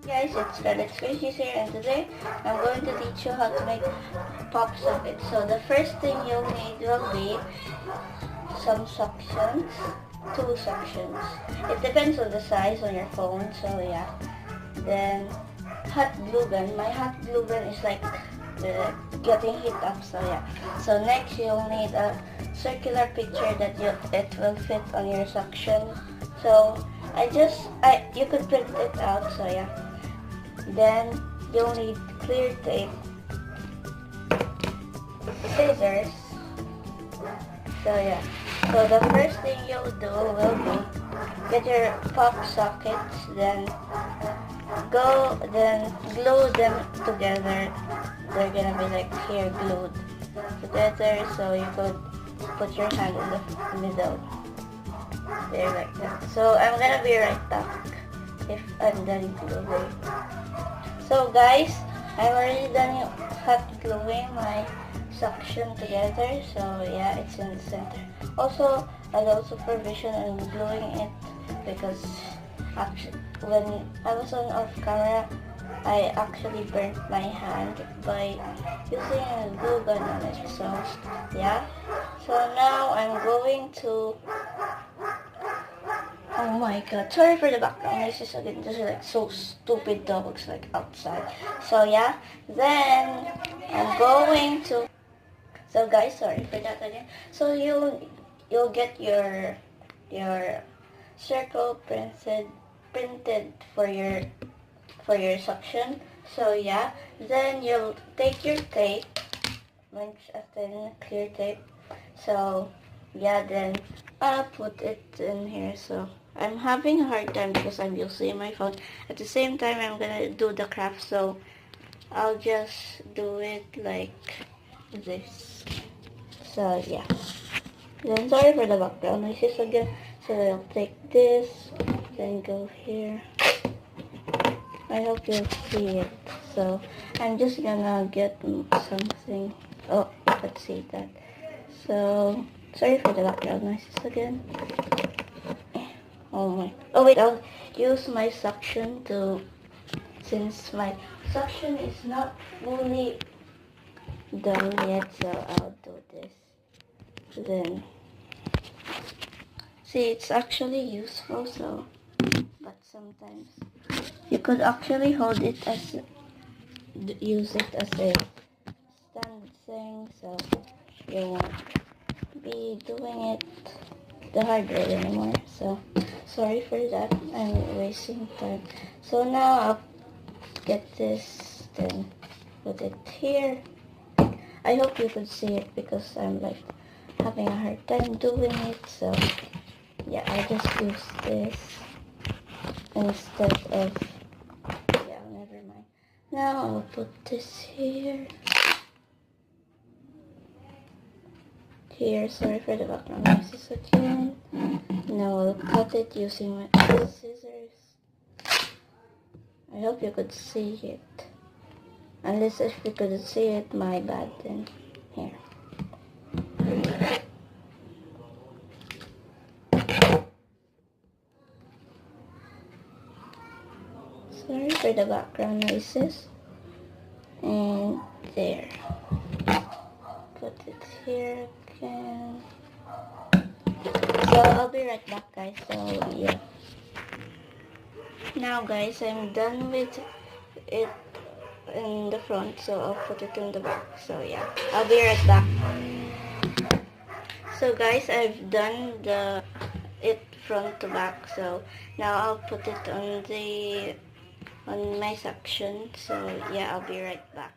Guys, it's Scarlet Squishies here, and today I'm going to teach you how to make popsockets. So the first thing you'll need will be some suctions, two suctions. It depends on the size on your phone, so yeah. Then hot glue gun. My hot glue gun is like getting heat up, so yeah. So next you'll need a circular picture that it will fit on your suction. So you could print it out, so yeah. Then you'll need clear tape, scissors. So yeah. So the first thing you'll do will be get your pop sockets, then glue them together. They're gonna be like here glued together, so you could put your hand in the middle. There, like that. So I'm gonna be right back if I'm done gluing. So guys, I'm already done hot gluing my suction together. So yeah, it's in the center. Also, I got supervision on gluing it because actually when I was on off camera, I actually burnt my hand by using a glue gun on it. So yeah. So now I'm going to. Oh my god, sorry for the background noises again. This is like so stupid dogs like outside. So yeah, then I'm going to. So guys, sorry for that again. So you'll get your circle printed for your suction. So yeah, then you'll take your tape, like a thin clear tape. So yeah, then I'll put it in here. So I'm having a hard time because I'm using my phone. At the same time, I'm gonna do the craft, so I'll just do it like this. So yeah. Then sorry for the background noises again. So I'll take this, then go here. I hope you'll see it. So I'm just gonna get something. Oh, let's see that. So sorry for the background noises again. Oh my. Oh wait, I'll use my suction since my suction is not fully done yet, so I'll do this. Then, see, it's actually useful, so, but sometimes you could actually hold it use it as a stand thing, so you won't be doing it the hard way anymore. So sorry for that, I'm wasting time. So now I'll get this, then put it here. I hope you could see it because I'm like having a hard time doing it. So yeah, I'll just use this instead of, yeah, never mind. Now I'll put this here. Here, sorry for the background noises again. Now I'll cut it using my scissors. I hope you could see it. Unless if you couldn't see it, my bad then. Here. Sorry for the background noises. And there. Put it here again. So I'll be right back, guys. So yeah. Now guys, I'm done with it in the front, so I'll put it in the back. So yeah, I'll be right back. So guys, I've done it front to back, so now I'll put it on my section. So yeah, I'll be right back.